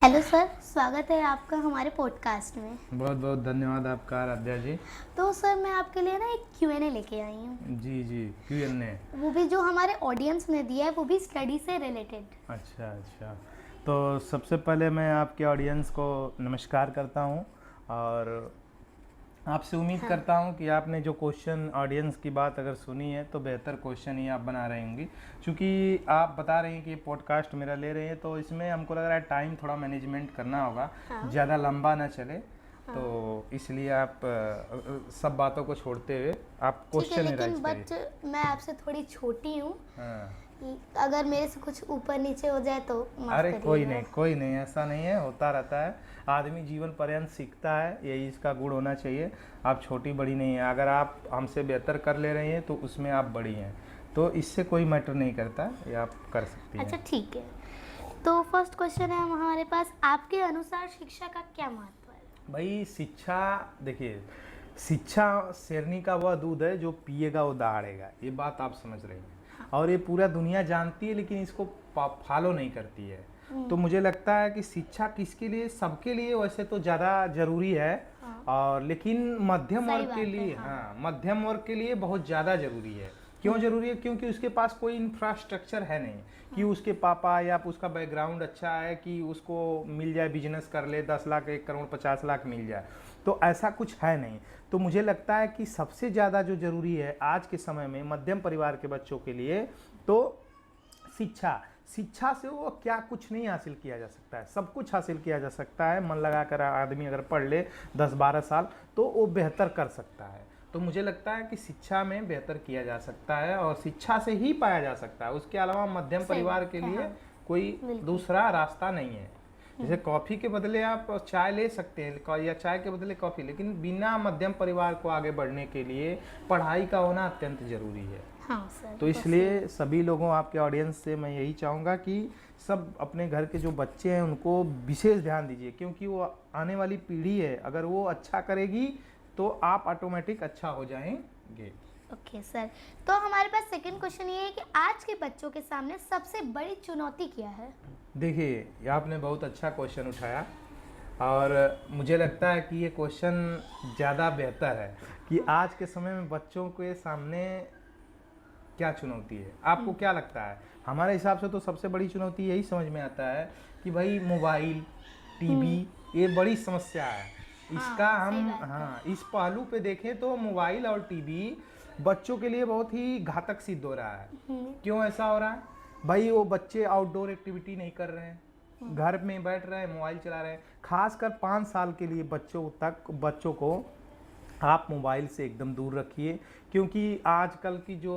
Hello sir, स्वागत है आपका हमारे पॉडकास्ट में। बहुत बहुत धन्यवाद आपका आराध्या जी। तो सर मैं आपके लिए ना एक क्यूएनए लेके आई हूँ। जी जी, Q&A। वो भी जो हमारे ऑडियंस ने दिया है, वो भी स्टडी से रिलेटेड। अच्छा अच्छा। तो सबसे पहले मैं आपके ऑडियंस को नमस्कार करता हूँ और आपसे उम्मीद हाँ। करता हूँ कि आपने जो क्वेश्चन ऑडियंस की बात अगर सुनी है तो बेहतर क्वेश्चन ही आप बना रहे होंगे, क्योंकि आप बता रहे हैं कि पॉडकास्ट मेरा ले रहे हैं तो इसमें हमको लग रहा है टाइम थोड़ा मैनेजमेंट करना होगा, हाँ। ज़्यादा लंबा ना चले। हाँ। तो इसलिए आप सब बातों को छोड़ते हुए आप ठीक है, क्वेश्चन ही लेकिन राइज करिए। बट मैं आपसे थोड़ी छोटी हूँ। हाँ। अगर मेरे से कुछ ऊपर नीचे हो जाए तो माफ़ अरे करिएगा। कोई नहीं, ऐसा नहीं है, होता रहता है। आदमी जीवन पर्यंत सीखता है, यही इसका गुण होना चाहिए। आप छोटी बड़ी नहीं है, अगर आप हमसे बेहतर कर ले रही हैं तो उसमें आप बड़ी हैं, तो इससे कोई मैटर नहीं करता, ये आप कर सकती अच्छा हैं। ठीक है, तो फर्स्ट क्वेश्चन है हमारे पास, आपके अनुसार शिक्षा का क्या महत्व है? भाई शिक्षा, देखिए, शिक्षा शेरनी का वह दूध है जो पिएगा वो दहाड़ेगा, ये बात आप समझ रहे हैं। और ये पूरा दुनिया जानती है लेकिन इसको फॉलो नहीं करती है। तो मुझे लगता है कि शिक्षा किसके लिए, सबके लिए वैसे तो ज़्यादा ज़रूरी है। हाँ। और लेकिन मध्यम सही वर्ग के बात है। लिए, हाँ। हाँ, मध्यम वर्ग के लिए बहुत ज़्यादा ज़रूरी है। क्यों ज़रूरी है? क्योंकि उसके पास कोई इंफ्रास्ट्रक्चर है नहीं कि उसके पापा या उसका बैकग्राउंड अच्छा है कि उसको मिल जाए, बिजनेस कर ले, 10 लाख, 1 करोड़, 50 लाख मिल जाए, तो ऐसा कुछ है नहीं। तो मुझे लगता है कि सबसे ज़्यादा जो ज़रूरी है आज के समय में मध्यम परिवार के बच्चों के लिए, तो शिक्षा। शिक्षा से वो क्या कुछ नहीं हासिल किया जा सकता है, सब कुछ हासिल किया जा सकता है। मन लगा कर आदमी अगर पढ़ ले 10-12 साल तो वो बेहतर कर सकता है। तो मुझे लगता है कि शिक्षा में बेहतर किया जा सकता है और शिक्षा से ही पाया जा सकता है। उसके अलावा मध्यम सही परिवार बात के है। लिए हाँ, कोई बिल्कुल। दूसरा रास्ता नहीं है। जैसे कॉफ़ी के बदले आप चाय ले सकते हैं या चाय के बदले कॉफ़ी, लेकिन बिना मध्यम परिवार को आगे बढ़ने के लिए पढ़ाई का होना अत्यंत ज़रूरी है। हाँ सर, तो वो सही इसलिए है। सभी लोगों, आपके ऑडियंस से मैं यही चाहूँगा कि सब अपने घर के जो बच्चे हैं उनको विशेष ध्यान दीजिए, क्योंकि वो आने वाली पीढ़ी है। अगर वो अच्छा करेगी तो आप ऑटोमेटिक अच्छा हो जाएंगे। ओके सर, तो हमारे पास सेकंड क्वेश्चन ये है कि आज के बच्चों के सामने सबसे बड़ी चुनौती क्या है? देखिए, ये आपने बहुत अच्छा क्वेश्चन उठाया और मुझे लगता है कि ये क्वेश्चन ज़्यादा बेहतर है कि आज के समय में बच्चों के सामने क्या चुनौती है। आपको क्या लगता है? हमारे हिसाब से तो सबसे बड़ी चुनौती यही समझ में आता है कि भाई मोबाइल, टीवी, ये बड़ी समस्या है। इसका हाँ, सही हम, बात है। हाँ, इस पहलू पे देखें तो मोबाइल और टीवी बच्चों के लिए बहुत ही घातक सिद्ध हो रहा है। क्यों ऐसा हो रहा है? भाई वो बच्चे आउटडोर एक्टिविटी नहीं कर रहे हैं, घर में बैठ रहे हैं, मोबाइल चला रहे हैं। खासकर 5 साल के लिए बच्चों को आप मोबाइल से एकदम दूर रखिए, क्योंकि आजकल की जो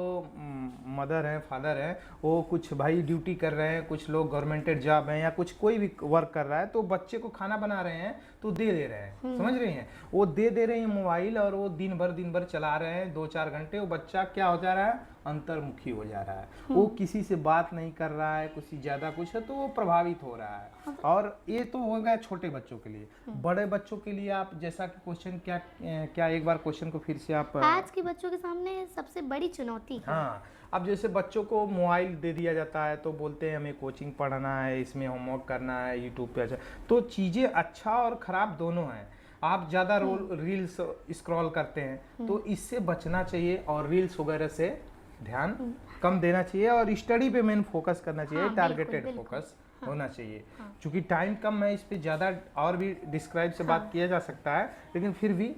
मदर हैं, फादर हैं, वो कुछ भाई ड्यूटी कर रहे हैं, कुछ लोग गवर्नमेंटेड जॉब हैं या कुछ कोई भी वर्क कर रहा है, तो बच्चे को खाना बना रहे हैं तो दे रहे हैं, समझ रही हैं? वो दे रहे हैं मोबाइल और वो दिन भर चला रहे हैं 2-4 घंटे। वो बच्चा क्या हो जा रहा है? अंतर्मुखी हो जा रहा है। वो किसी से बात नहीं कर रहा है, कुछ ज़्यादा कुछ है, तो वो प्रभावित हो रहा है। और ये तो हो गया छोटे बच्चों के लिए। बड़े बच्चों के लिए आप जैसा कि क्वेश्चन क्या एक बार क्वेश्चन को फिर से आप आज के बच्चों के सामने सबसे बड़ी चुनौती क्या है? हाँ, अब जैसे बच्चों को मोबाइल दे दिया जाता है तो बोलते हैं हमें कोचिंग पढ़ना है, इसमें होमवर्क करना है, यूट्यूब पे। अच्छा, तो चीज़ें अच्छा और ख़राब दोनों हैं। आप ज़्यादा रील्स स्क्रॉल करते हैं तो इससे बचना चाहिए और रील्स वगैरह से ध्यान कम देना चाहिए और स्टडी पे मेन फोकस करना चाहिए, हाँ, बिल्कुल टारगेटेड बिल्कुल। फोकस होना चाहिए। क्योंकि टाइम कम है, इस पे ज़्यादा और भी डिस्क्राइब से बात किया जा सकता है, लेकिन फिर भी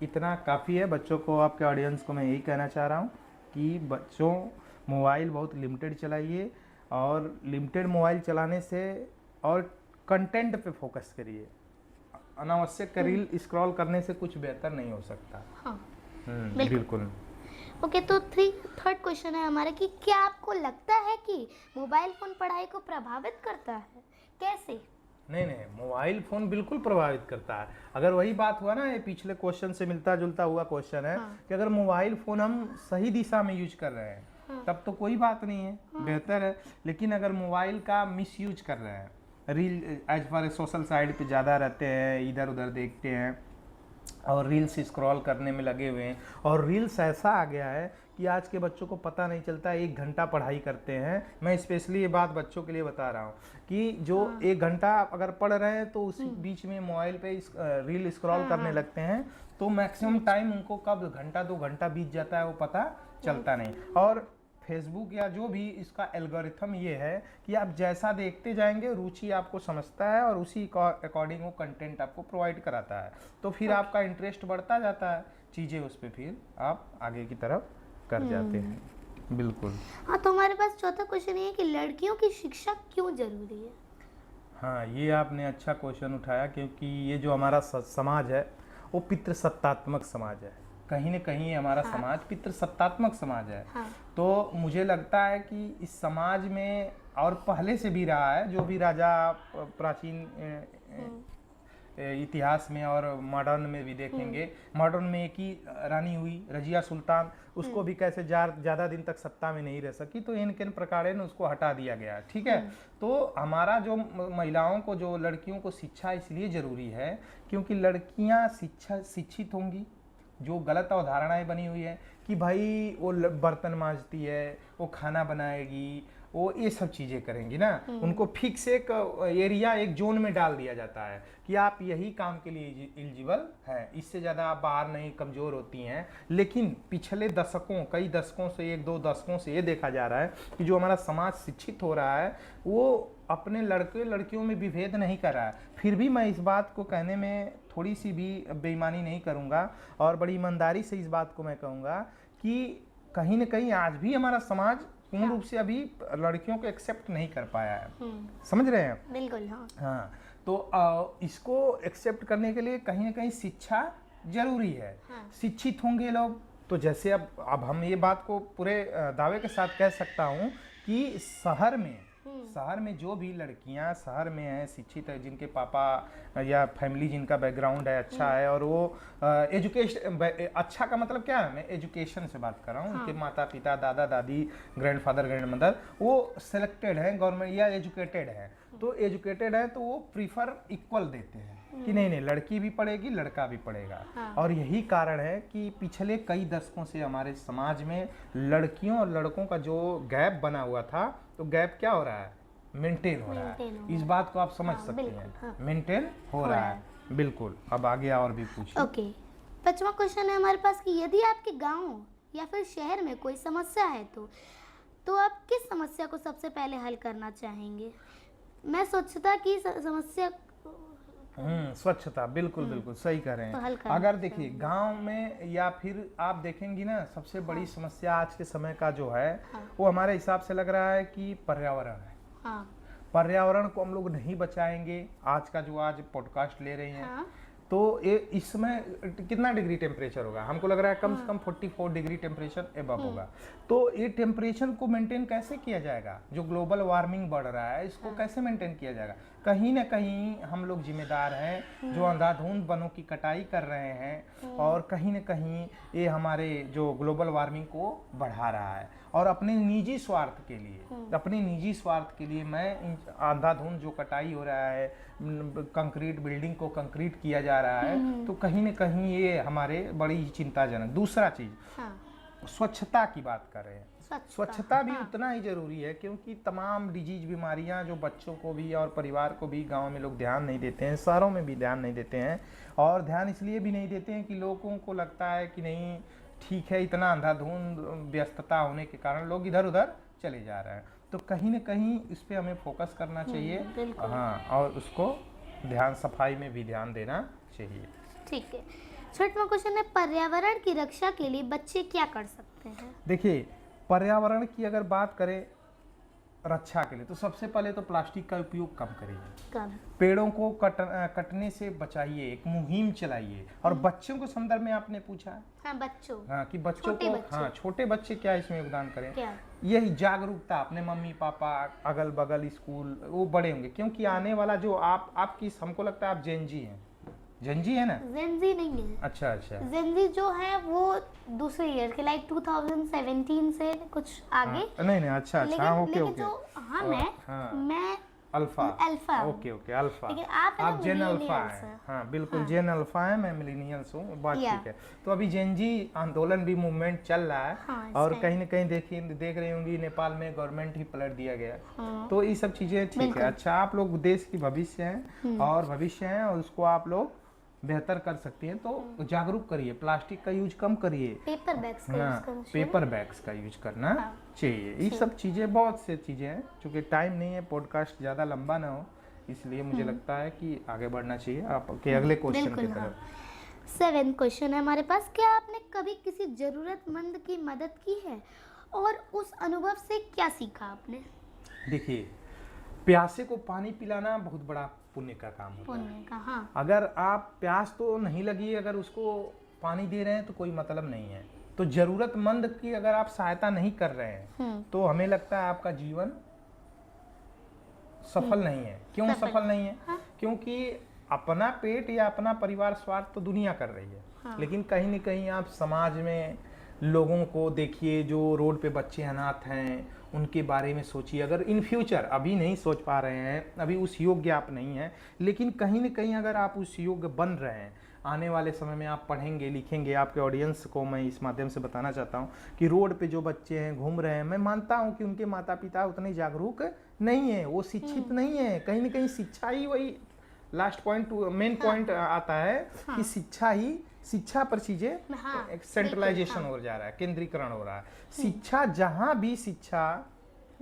इतना काफ़ी है। बच्चों को, आपके ऑडियंस को मैं यही कहना चाह रहा हूँ कि बच्चों मोबाइल बहुत लिमिटेड चलाइए और लिमिटेड मोबाइल चलाने से और कंटेंट पे फोकस करिए। अनावश्यक रील स्क्रॉल करने से कुछ बेहतर नहीं हो सकता। हाँ, बिल्कुल। बिल्कुल। ओके, तो थर्ड क्वेश्चन है हमारा कि क्या आपको लगता है कि मोबाइल फोन पढ़ाई को प्रभावित करता है? कैसे? नहीं नहीं, मोबाइल फ़ोन बिल्कुल प्रभावित करता है। अगर वही बात हुआ ना, ये पिछले क्वेश्चन से मिलता जुलता हुआ क्वेश्चन है कि अगर मोबाइल फ़ोन हम सही दिशा में यूज कर रहे हैं तब तो कोई बात नहीं है, बेहतर है। लेकिन अगर मोबाइल का मिस यूज कर रहे हैं, reel as far social side पे ज़्यादा रहते हैं, इधर उधर देखते हैं, और रील्स स्क्रॉल करने में लगे हुए हैं। और रील्स ऐसा आ गया है कि आज के बच्चों को पता नहीं चलता 1 घंटा पढ़ाई करते हैं। मैं स्पेशली ये बात बच्चों के लिए बता रहा हूँ कि जो 1 घंटा अगर पढ़ रहे हैं तो उस बीच में मोबाइल पे रील स्क्रॉल करने लगते हैं, तो मैक्सिमम टाइम उनको कब घंटा 2 घंटा बीत जाता है वो पता चलता नहीं। और फेसबुक या जो भी इसका एल्गोरिथम ये है कि आप जैसा देखते जाएंगे रुचि आपको समझता है और उसी अकॉर्डिंग वो कंटेंट आपको प्रोवाइड कराता है, तो फिर आपका इंटरेस्ट बढ़ता जाता है चीज़ें उस पर, फिर आप आगे की तरफ कर जाते हैं। बिल्कुल। हाँ, तो हमारे पास चौथा क्वेश्चन ये है कि लड़कियों की शिक्षा क्यों जरूरी है? हाँ, ये आपने अच्छा क्वेश्चन उठाया, क्योंकि ये जो हमारा समाज है वो पितृसत्तात्मक समाज है। कहीं न कहीं हमारा समाज पितृसत्तात्मक समाज है। तो मुझे लगता है कि इस समाज में, और पहले से भी रहा है, जो भी राजा प्राचीन इतिहास में और मॉडर्न में भी देखेंगे, मॉडर्न में एक ही रानी हुई रजिया सुल्तान, उसको भी कैसे ज़्यादा दिन तक सत्ता में नहीं रह सकी, तो इन किन प्रकार ने उसको हटा दिया गया। ठीक है, तो हमारा जो महिलाओं को, जो लड़कियों को शिक्षा इसलिए ज़रूरी है क्योंकि लड़कियां शिक्षित होंगी। जो गलत अवधारणाएं बनी हुई है कि भाई वो बर्तन मांजती है, वो खाना बनाएगी, वो ये सब चीज़ें करेंगी ना, उनको फिक्स एक एरिया, एक जोन में डाल दिया जाता है कि आप यही काम के लिए एलिजिबल हैं, इससे ज़्यादा आप बाहर नहीं, कमज़ोर होती हैं। लेकिन पिछले कई दशकों से, 1-2 दशकों से ये देखा जा रहा है कि जो हमारा समाज शिक्षित हो रहा है वो अपने लड़के लड़कियों में विभेद नहीं कर रहा है। फिर भी मैं इस बात को कहने में थोड़ी सी भी बेईमानी नहीं करूँगा और बड़ी ईमानदारी से इस बात को मैं कहूँगा कि कहीं न कहीं आज भी हमारा समाज पूर्ण रूप से अभी लड़कियों को एक्सेप्ट नहीं कर पाया है। समझ रहे हैं? बिल्कुल। हाँ, तो इसको एक्सेप्ट करने के लिए कहीं न कहीं शिक्षा जरूरी है। शिक्षित होंगे लोग तो, जैसे अब हम ये बात को पूरे दावे के साथ कह सकता हूँ कि शहर में जो भी लड़कियां शहर में हैं, शिक्षित है, जिनके पापा या फैमिली जिनका बैकग्राउंड है अच्छा है, और वो एजुकेशन, अच्छा का मतलब क्या है, मैं एजुकेशन से बात कर रहा हूँ, उनके माता पिता, दादा दादी, ग्रैंडफादर ग्रैंडमदर वो सेलेक्टेड हैं गवर्नमेंट या एजुकेटेड हैं, तो एजुकेटेड है तो वो प्रीफर इक्वल देते हैं कि नहीं लड़की भी पढ़ेगी लड़का भी पढ़ेगा। और यही कारण है कि पिछले कई दशकों से हमारे समाज में लड़कियों और लड़कों का जो गैप बना हुआ था, तो गैप क्या हो रहा है, मेंटेन हो रहा है। इस बात को आप समझ सकते हैं, मेंटेन हो रहा है। बिल्कुल। अब आगे और भी पूछिए। ओके, 5वां क्वेश्चन है हमारे पास कि यदि आपके गांव या फिर शहर में कोई समस्या है तो आप किस समस्या को सबसे पहले हल करना चाहेंगे? मैं स्वच्छता की समस्या। स्वच्छता, बिल्कुल बिल्कुल सही कह रहे हैं। तो अगर देखिए गांव में या फिर आप देखेंगी ना, सबसे बड़ी समस्या आज के समय का जो है वो हमारे हिसाब से लग रहा है कि पर्यावरण है। पर्यावरण को हम लोग नहीं बचाएंगे, आज पॉडकास्ट ले रहे हैं तो ये इस समय कितना डिग्री टेम्परेचर होगा, हमको लग रहा है कम से कम 44 डिग्री टेम्परेचर एबव होगा। तो ये टेम्परेचर को मेंटेन कैसे किया जाएगा, जो ग्लोबल वार्मिंग बढ़ रहा है इसको कैसे मेंटेन किया जाएगा? कहीं ना कहीं हम लोग जिम्मेदार हैं, जो अंधाधुंध वनों की कटाई कर रहे हैं, और कहीं ना कहीं ये हमारे जो ग्लोबल वार्मिंग को बढ़ा रहा है। और अपने निजी स्वार्थ के लिए मैं अंधाधुंध जो कटाई हो रहा है, कंक्रीट बिल्डिंग को कंक्रीट किया जा रहा है, तो कहीं न कहीं ये हमारे बड़ी चिंताजनक। दूसरा चीज, स्वच्छता की बात कर रहे हैं, स्वच्छता भी उतना ही जरूरी है, क्योंकि तमाम डिजीज बीमारियां जो बच्चों को भी और परिवार को भी गांव में लोग ध्यान नहीं देते हैं, शहरों में भी ध्यान नहीं देते हैं। और ध्यान इसलिए भी नहीं देते हैं कि लोगों को लगता है कि नहीं ठीक है, इतना अंधाधुंध व्यस्तता होने के कारण लोग इधर उधर चले जा रहे हैं। तो कहीं ना कहीं इस पे हमें फोकस करना चाहिए। हाँ, और उसको सफाई में भी ध्यान देना चाहिए। ठीक है। 6वां क्वेश्चन है, पर्यावरण की रक्षा के लिए बच्चे क्या कर सकते हैं? देखिए, पर्यावरण की अगर बात करें रक्षा के लिए, तो सबसे पहले तो प्लास्टिक का उपयोग कम करिए, पेड़ों को कटने से बचाइए, एक मुहिम चलाइए। और बच्चों को संदर्भ में आपने पूछा, कि बच्चों को, छोटे बच्चे क्या इसमें योगदान करें, यही जागरूकता, अपने मम्मी पापा, अगल बगल स्कूल, वो बड़े होंगे, क्योंकि आने वाला जो आपकी, हमको लगता है आप जेनजी हैं, जेनजी है ना? जेनजी नहीं है। अच्छा, जेनजी जो है वो दूसरे ईयर के, लाइक 2017 से कुछ आगे। नहीं, अच्छा, लेकिन जो मैं अल्फा। अल्फा हूँ। Okay okay, alpha. लेकिन आप है ना आप जेन अल्फा मिलेनियल्स हैं। हैं। हाँ बिल्कुल, हाँ। जेन अल्फा है, मैं मिलेनियल्स हूँ, बात या। ठीक है। तो अभी जेनजी आंदोलन भी मूवमेंट चल रहा है, हाँ, इस और टाइम। कहीं ना कहीं देख रही होंगी नेपाल में गवर्नमेंट ही पलट दिया गया। हाँ। तो ये सब चीज़ें ठीक है। बिल्कुल। अच्छा, आप लोग देश की भविष्य हैं और भविष्य हैं, और उसको आप लोग बेहतर कर सकती हैं, तो जागरूक करिए, प्लास्टिक का यूज कम करिए। पेपर बैग्स का यूज हाँ, करना चाहिए। पेपर बैग्स का यूज करना हाँ। चाहिए। ये सब चीज़ें, बहुत से चीज़ें हैं, चूँकि टाइम नहीं है, पॉडकास्ट ज़्यादा लंबा ना हो, इसलिए मुझे लगता है कि आगे बढ़ना चाहिए आपके अगले क्वेश्चन की बिल्कुल, हाँ। तरफ। 7 क्वेश्चन है हमारे पास। क्या आपने कभी किसी जरूरतमंद की मदद की है और उस अनुभव से क्या सीखा आपने? देखिए, प्यासे को पानी पिलाना बहुत बड़ा पुण्य का काम होता है। पुण्य का, हाँ। अगर आप, प्यास तो नहीं लगी, अगर उसको पानी दे रहे हैं तो कोई मतलब नहीं है। तो जरूरतमंद की अगर आप सहायता नहीं कर रहे हैं, तो हमें लगता है आपका जीवन सफल नहीं है। क्यों सफल नहीं है? हाँ। क्योंकि अपना पेट या अपना परिवार स्वार्थ तो दुनिया कर रही है, हाँ। लेकिन कहीं न कहीं आप समाज में लोगों को देखिए, जो रोड पे बच्चे अनाथ हैं, उनके बारे में सोचिए। अगर इन फ्यूचर, अभी नहीं सोच पा रहे हैं, अभी उस योग्य आप नहीं हैं, लेकिन कहीं न कहीं अगर आप उस योग्य बन रहे हैं, आने वाले समय में आप पढ़ेंगे लिखेंगे। आपके ऑडियंस को मैं इस माध्यम से बताना चाहता हूँ कि रोड पे जो बच्चे हैं, घूम रहे हैं, मैं मानता हूँ कि उनके माता पिता उतने जागरूक नहीं है, वो शिक्षित नहीं है। कहीं न कहीं शिक्षा ही वही लास्ट पॉइंट, मेन पॉइंट आता है कि शिक्षा पर चीजें हाँ, एक सेंट्रलाइजेशन हाँ। हो जा रहा है, केंद्रीकरण हो रहा है। शिक्षा, जहाँ भी शिक्षा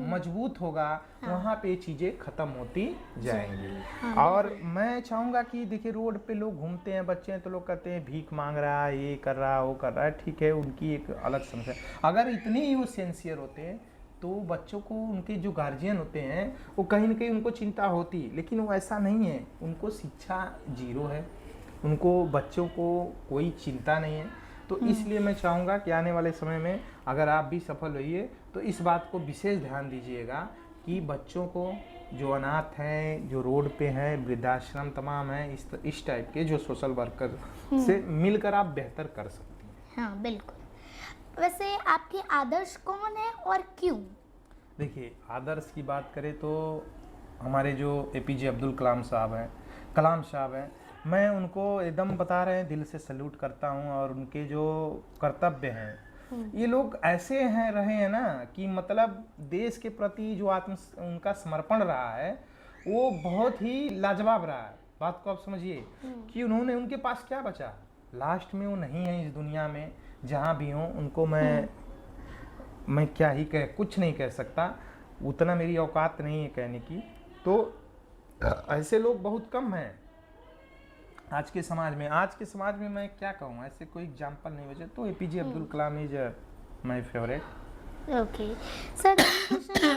मजबूत होगा, वहाँ पे चीजें खत्म होती जाएंगी। और मैं चाहूँगा कि देखिए, रोड पे लोग घूमते हैं, बच्चे हैं, तो लोग कहते हैं भीख मांग रहा है, ये कर रहा है, वो कर रहा है, ठीक है, उनकी एक अलग समस्या। अगर इतने ही वो सिंसियर होते हैं, तो बच्चों को, उनके जो गार्जियन होते हैं, वो कहीं ना कहीं उनको चिंता होती, लेकिन वो ऐसा नहीं है। उनको शिक्षा जीरो है, उनको, बच्चों को कोई चिंता नहीं है। तो इसलिए मैं चाहूँगा कि आने वाले समय में अगर आप भी सफल होइए, तो इस बात को विशेष ध्यान दीजिएगा कि बच्चों को, जो अनाथ हैं, जो रोड पे हैं, वृद्धाश्रम तमाम हैं, इस टाइप के जो सोशल वर्कर से मिलकर आप बेहतर कर सकती हैं। हाँ बिल्कुल। वैसे आपके आदर्श कौन है और क्यों? देखिए, आदर्श की बात करें तो हमारे जो APJ अब्दुल कलाम साहब हैं, मैं उनको एकदम बता रहे हैं, दिल से सैल्यूट करता हूं। और उनके जो कर्तव्य हैं, ये लोग ऐसे हैं, रहे हैं ना, कि मतलब देश के प्रति जो उनका समर्पण रहा है, वो बहुत ही लाजवाब रहा है। बात को आप समझिए कि उन्होंने, उनके पास क्या बचा लास्ट में? वो नहीं है इस दुनिया में। जहाँ भी हों, उनको मैं क्या ही कुछ नहीं कह सकता, उतना मेरी औकात नहीं है कहने की। तो ऐसे लोग बहुत कम हैं आज के समाज में मैं क्या कहूँ, ऐसे कोई एग्जाम्पल नहीं बचे। तो APJ Abdul Kalam is my favourite. Okay sir, question है,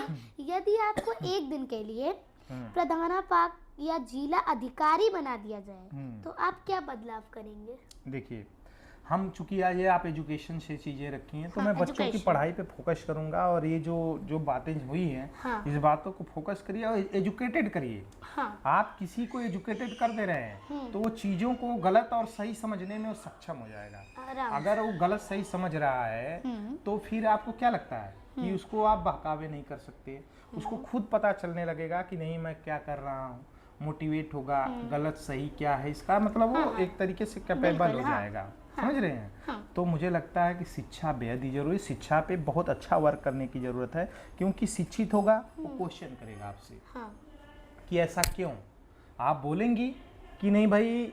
यदि आपको एक दिन के लिए प्रधानाध्यापक या जिला अधिकारी बना दिया जाए, तो आप क्या बदलाव करेंगे? देखिए, हम चूंकि आज ये आप एजुकेशन से चीज़ें रखी हैं, तो हाँ, मैं बच्चों की education। पढ़ाई पे फोकस करूंगा। और ये जो बातें हुई हैं, हाँ। इस बातों को फोकस करिए और एजुकेटेड करिए। हाँ। आप किसी को एजुकेटेड कर दे रहे हैं, तो वो चीज़ों को गलत और सही समझने में वो सक्षम हो जाएगा। आराम। अगर वो गलत सही समझ रहा है, तो फिर आपको क्या लगता है कि उसको आप बहकावे नहीं कर सकते। उसको खुद पता चलने लगेगा कि नहीं, मैं क्या कर रहा हूँ, मोटिवेट होगा, गलत सही क्या है इसका, मतलब वो एक तरीके से कैपेबल हो जाएगा। समझ रहे हैं? हाँ। तो मुझे लगता है कि शिक्षा बेहद ही जरूरी, शिक्षा पे बहुत अच्छा वर्क करने की जरूरत है। क्योंकि शिक्षित होगा, वो क्वेश्चन करेगा आपसे हाँ। कि ऐसा क्यों। आप बोलेंगी कि नहीं भाई,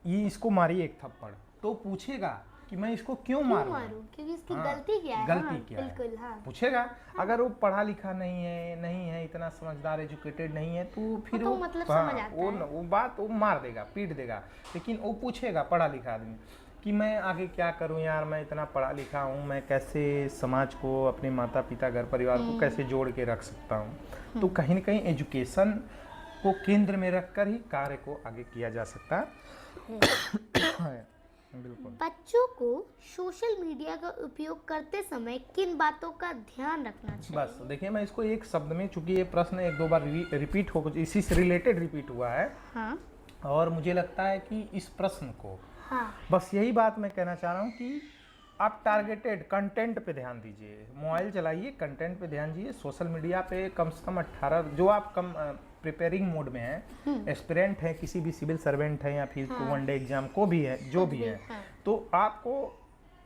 ये इसको मारिए एक थप्पड़, तो पूछेगा कि मैं इसको क्यों मारूं, क्योंकि इसकी हाँ, गलती क्या है? गलती हाँ, क्या है, बिल्कुल, हाँ। पूछेगा। अगर वो पढ़ा लिखा नहीं है, इतना समझदार, एजुकेटेड नहीं है, तो फिर तो वो मतलब हाँ, समझ आता है। वो बात वो मार देगा, पीट देगा। लेकिन वो पूछेगा, पढ़ा लिखा आदमी, कि मैं आगे क्या करूं यार, मैं इतना पढ़ा लिखा हूं, मैं कैसे समाज को, अपने माता पिता, घर परिवार को कैसे जोड़ के रख सकता हूं। तो कहीं ना कहीं एजुकेशन को केंद्र में रखकर ही कार्य को आगे किया जा सकता है। बिल्कुल। बच्चों को सोशल मीडिया का उपयोग करते समय किन बातों का ध्यान रखना चाहिए? बस देखिए, मैं इसको एक शब्द में, चूंकि ये प्रश्न एक दो बार रिपीट हो, इसी से रिलेटेड रिपीट हुआ है, हाँ। और मुझे लगता है कि इस प्रश्न को, हाँ। बस यही बात मैं कहना चाह रहा हूँ कि आप टारगेटेड कंटेंट पे ध्यान दीजिए, मोबाइल चलाइए, कंटेंट पे ध्यान दीजिए। सोशल मीडिया पे कम से कम 18, जो आप कम प्रिपेयरिंग मोड में हैं, एस्पिरेंट हैं, किसी भी सिविल सर्वेंट हैं या फिर वनडे एग्जाम को भी है, जो भी है, तो आपको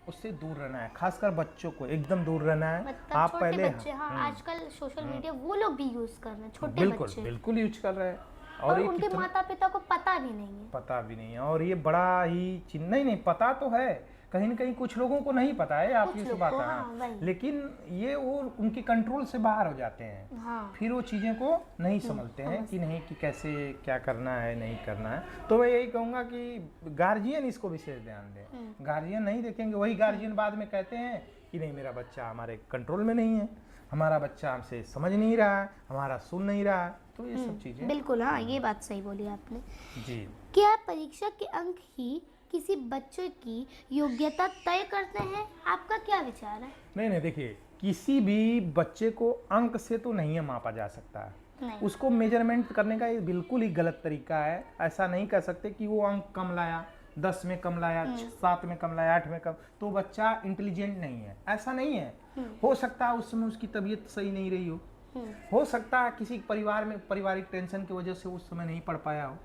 उससे दूर रहना है। खासकर बच्चों को एकदम दूर रहना है। मतलब आप छोटे पहले बच्चे, हाँ आजकल सोशल मीडिया वो लोग भी यूज कर रहे हैं, छोटे बिल्कुल बच्चे, बिल्कुल यूज कर रहे हैं और ये उनके माता पिता को पता भी नहीं है। पता भी नहीं है। और ये बड़ा ही नहीं पता तो है, कहीं ना कहीं कुछ लोगों को नहीं पता है, आप ये सब बात है, हाँ, लेकिन ये वो उनके कंट्रोल से बाहर हो जाते हैं। हाँ। फिर वो चीज़ें को नहीं समझते हैं कि नहीं, कि कैसे क्या करना है, नहीं करना है। तो मैं यही कहूँगा कि गार्जियन इसको विशेष ध्यान दें। गार्जियन नहीं देखेंगे, वही गार्जियन बाद में कहते हैं कि नहीं मेरा बच्चा हमारे कंट्रोल में नहीं है, हमारा बच्चा हमसे समझ नहीं रहा है, हमारा सुन नहीं रहा है। तो ये सब चीज़ें बिल्कुल, हाँ ये बात सही बोली आपने। जी। क्या परीक्षा के अंक ही किसी बच्चे की योग्यता तय करते हैं? आपका क्या विचार है? नहीं देखिए, किसी भी बच्चे को अंक से तो नहीं मापा जा सकता है। नहीं। उसको मेजरमेंट करने का ये बिल्कुल ही गलत तरीका है। ऐसा नहीं कह सकते कि वो अंक कम लाया, 10 में कम लाया, 7 में कम लाया, 8 में कम, तो बच्चा इंटेलिजेंट नहीं है, ऐसा नहीं है। हो सकता है उस समय उसकी तबीयत सही नहीं रही हो सकता है किसी परिवार में पारिवारिक टेंशन की वजह से उस समय नहीं पढ़ पाया हो।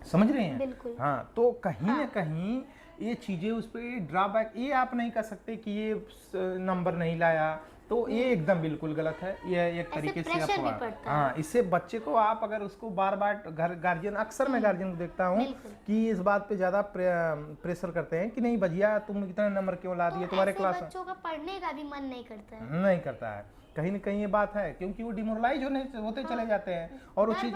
समझ रहे हैं? बिल्कुल। हाँ, तो कहीं ना कहीं ये चीजें उस पर ड्रॉबैक, ये आप नहीं कह सकते कि ये नंबर नहीं लाया, तो ये एकदम बिल्कुल गलत है। ये एक तरीके से हाँ, इससे बच्चे को आप अगर उसको बार बार गार्जियन, अक्सर मैं गार्जियन को देखता हूँ कि इस बात पे ज्यादा प्रेशर करते हैं कि नहीं भैया तुम इतना नंबर क्यों ला दिए, तुम्हारे क्लास में बच्चों का पढ़ने का भी मन नहीं करता है। नहीं करता है। कहीं ना कहीं ये बात है, क्योंकि वो डिमोरलाइज होते चले जाते हैं, और वो चीज़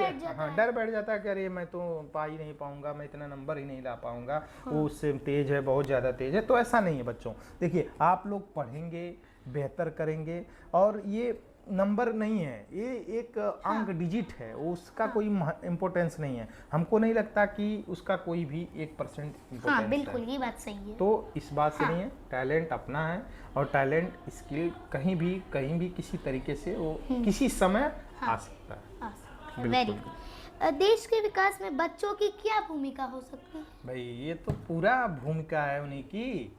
डर बैठ जाता है कि अरे मैं तो पा ही नहीं पाऊंगा, मैं इतना नंबर ही नहीं ला पाऊंगा, वो उससे तेज है, बहुत ज़्यादा तेज है। तो ऐसा नहीं है बच्चों। देखिए, आप लोग पढ़ेंगे, बेहतर करेंगे, और ये नंबर नहीं है, ये एक अंक डिजिट है, उसका कोई इम्पोर्टेंस नहीं है। हमको नहीं लगता कि उसका कोई भी 1% इम्पोर्टेंस है। बिल्कुल, ये बात सही है। तो इस बात से नहीं है, टैलेंट अपना है, और टैलेंट स्किल कहीं भी किसी तरीके से वो किसी समय आ सकता है। Very good. देश के विकास में बच्चों की क्या भूमिका हो सकती है? भाई ये तो पूरा भूमिका है उन्हीं की।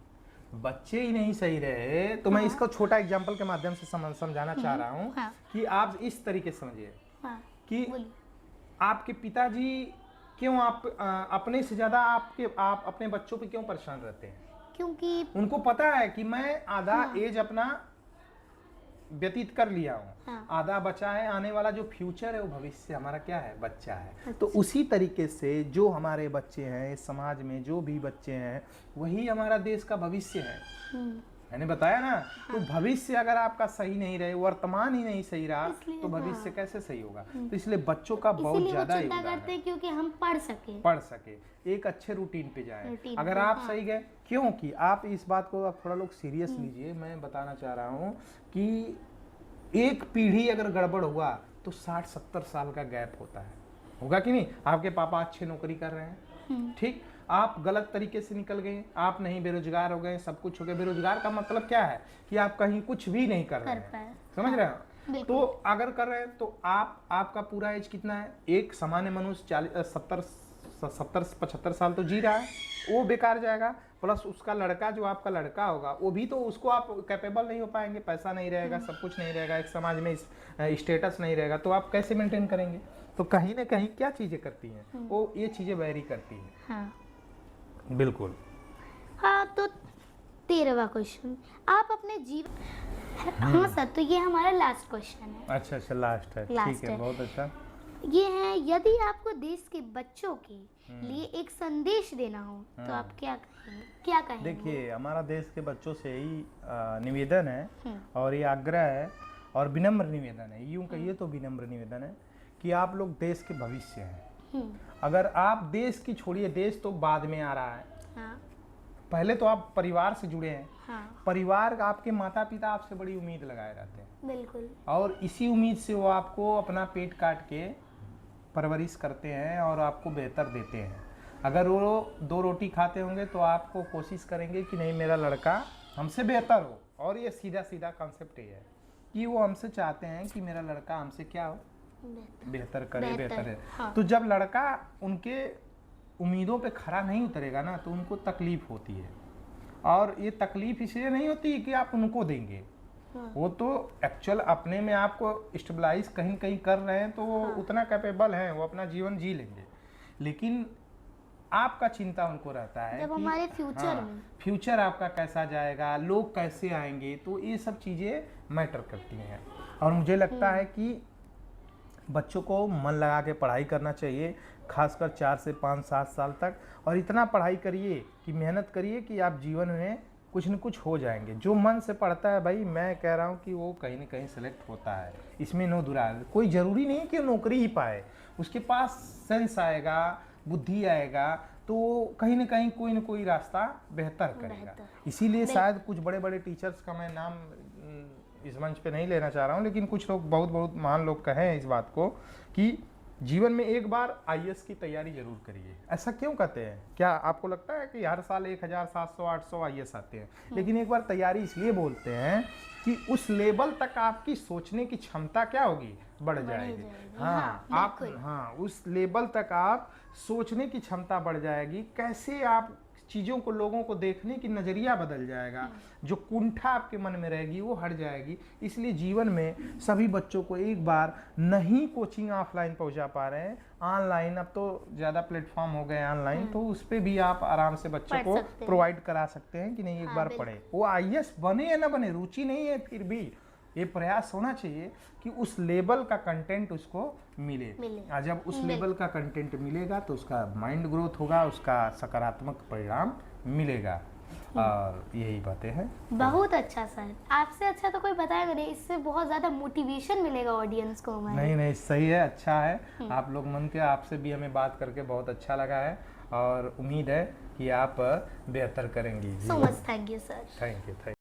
बच्चे ही नहीं सही रहे तो मैं इसको छोटा एग्जांपल के माध्यम से समझाना चाह रहा हूँ कि आप इस तरीके से समझिए कि आपके पिताजी क्यों आप अपने से ज्यादा आप अपने बच्चों पे क्यों परेशान रहते हैं? क्योंकि उनको पता है कि मैं आधा एज अपना व्यतीत कर लिया हूँ, आधा बचा है, आने वाला जो फ्यूचर है वो भविष्य हमारा क्या है, बच्चा है। अच्छा। तो उसी तरीके से जो हमारे बच्चे हैं, समाज में जो भी बच्चे हैं, वही हमारा देश का भविष्य है। मैंने बताया ना। तो भविष्य अगर आपका सही नहीं रहे, वर्तमान ही नहीं सही रहा, तो भविष्य कैसे सही होगा? तो इसलिए बच्चों का बहुत ज्यादा चिंता करते हैं क्योंकि हम पढ़ सके, एक अच्छे रूटीन पे जाए। अगर आप सही गए, क्योंकि आप इस बात को आप थोड़ा लोग सीरियस लीजिए। मैं बताना चाह रहा हूँ कि एक पीढ़ी अगर गड़बड़ हुआ तो 60-70 साल का गैप होता है, होगा कि नहीं? आपके पापा अच्छे नौकरी कर रहे हैं, ठीक, आप गलत तरीके से निकल गए, आप नहीं, बेरोजगार हो गए, सब कुछ हो गया। बेरोजगार का मतलब क्या है कि आप कहीं कुछ भी नहीं कर रहे हैं, समझ रहे हैं? तो अगर कर रहे हैं तो आपका पूरा एज कितना है? एक सामान्य मनुष्य 70-75 साल तो जी रहा है, वो बेकार जाएगा। प्लस उसका लड़का, जो आपका लड़का होगा, वो भी तो, उसको आप कैपेबल नहीं हो पाएंगे, पैसा नहीं रहेगा, सब कुछ नहीं रहेगा, एक समाज में स्टेटस नहीं रहेगा, तो आप कैसे मेंटेन करेंगे? तो कहीं ना कहीं क्या चीजें करती हैं वो, ये चीजें वेरी करती हैं। हाँ। बिल्कुल। हाँ, तो 13वां क्वेश्चन, आप अपने जीवन, हाँ सर, तो ये हमारा लास्ट क्वेश्चन है। अच्छा, लास्ट है, ठीक है, बहुत अच्छा। ये है, यदि आपको देश के बच्चों के लिए एक संदेश देना हो तो आप क्या कहेंगे? देखिए, हमारा देश के बच्चों से ही निवेदन है, और ये आग्रह है, और विनम्र निवेदन है, यूं कहिए तो विनम्र निवेदन है कि आप लोग देश के भविष्य हैं। अगर आप देश की छोड़िए, देश तो बाद में आ रहा है, पहले तो आप परिवार से जुड़े हैं। परिवार, आपके माता पिता आपसे बड़ी उम्मीद लगाए रहते हैं, बिल्कुल, और इसी उम्मीद से वो आपको अपना पेट काट के परवरिश करते हैं और आपको बेहतर देते हैं। अगर वो 2 रोटी खाते होंगे तो आपको कोशिश करेंगे कि नहीं, मेरा लड़का हमसे बेहतर हो। और ये सीधा सीधा कॉन्सेप्ट ये है कि वो हमसे चाहते हैं कि मेरा लड़का हमसे क्या हो, बेहतर करे, बेहतर है। हाँ। तो जब लड़का उनके उम्मीदों पे खरा नहीं उतरेगा ना, तो उनको तकलीफ होती है। और ये तकलीफ इसलिए नहीं होती कि आप उनको देंगे, वो तो एक्चुअल अपने में आपको स्टेबलाइज कहीं कहीं कर रहे हैं, तो वो उतना कैपेबल हैं, वो अपना जीवन जी लेंगे। लेकिन आपका चिंता उनको रहता है जब कि हमारे फ्यूचर में फ्यूचर आपका कैसा जाएगा, लोग कैसे आएंगे, तो ये सब चीज़ें मैटर करती हैं। और मुझे लगता है कि बच्चों को मन लगा के पढ़ाई करना चाहिए, खासकर 4 से 5 7 साल तक। और इतना पढ़ाई करिए कि मेहनत करिए कि आप जीवन में कुछ न कुछ हो जाएंगे। जो मन से पढ़ता है भाई, मैं कह रहा हूँ कि वो कहीं न कहीं सेलेक्ट होता है, इसमें नो दुराय। कोई ज़रूरी नहीं कि नौकरी ही पाए, उसके पास सेंस आएगा, बुद्धि आएगा, तो कहीं न कहीं कोई न कोई रास्ता बेहतर करेगा। इसीलिए शायद कुछ बड़े बड़े टीचर्स का मैं नाम इस मंच पे नहीं लेना चाह रहा हूँ, लेकिन कुछ लोग बहुत बहुत महान लोग कहे इस बात को कि जीवन में एक बार आईएएस की तैयारी जरूर करिए। ऐसा क्यों कहते हैं? क्या आपको लगता है कि हर साल 1700 800 आईएएस आते हैं? लेकिन एक बार तैयारी इसलिए बोलते हैं कि उस लेवल तक आपकी सोचने की क्षमता क्या होगी, बढ़ जाएगी। हाँ, उस लेवल तक आप सोचने की क्षमता बढ़ जाएगी। कैसे आप चीज़ों को, लोगों को देखने की नज़रिया बदल जाएगा, जो कुंठा आपके मन में रहेगी वो हट जाएगी। इसलिए जीवन में सभी बच्चों को एक बार, नहीं कोचिंग ऑफलाइन पहुंचा पा रहे हैं, ऑनलाइन अब तो ज़्यादा प्लेटफॉर्म हो गए ऑनलाइन, तो उस पर भी आप आराम से बच्चों को प्रोवाइड करा सकते हैं कि नहीं एक बार पढ़े। वो आईएएस बने या ना बने, रुचि नहीं है, फिर भी ये प्रयास होना चाहिए कि उस लेवल का कंटेंट उसको मिले। और जब उस लेवल का कंटेंट मिलेगा तो उसका माइंड ग्रोथ होगा, उसका सकारात्मक परिणाम मिलेगा। और यही बातें हैं। बहुत अच्छा सर, आपसे अच्छा तो कोई बताएगा नहीं, इससे बहुत ज़्यादा मोटिवेशन मिलेगा ऑडियंस को हमारे। नहीं, सही है, अच्छा है। आप लोग मन के, आपसे भी हमें बात करके बहुत अच्छा लगा है और उम्मीद है कि आप बेहतर करेंगी। So much thank you sir. Thank you.